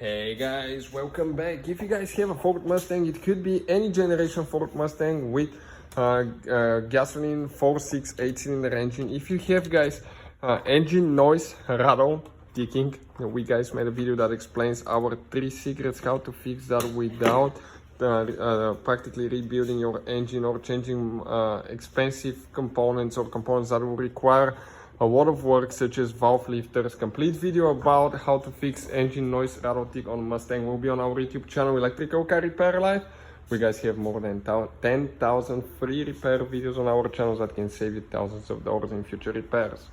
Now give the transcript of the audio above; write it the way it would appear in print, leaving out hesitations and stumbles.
Hey guys, welcome back. If you guys have a Ford Mustang, it could be any generation Ford Mustang with gasoline 4.6 8-cylinder engine. If you have guys engine noise, rattle, ticking, we guys made a video that explains our 3 secrets how to fix that without practically rebuilding your engine or changing expensive components or components that will require a lot of work, such as valve lifters. Complete video about how to fix engine noise rattle tick on Mustang will be on our YouTube channel, Electrical Car Repair Life. We guys have more than 10,000 free repair videos on our channel that can save you thousands of dollars in future repairs.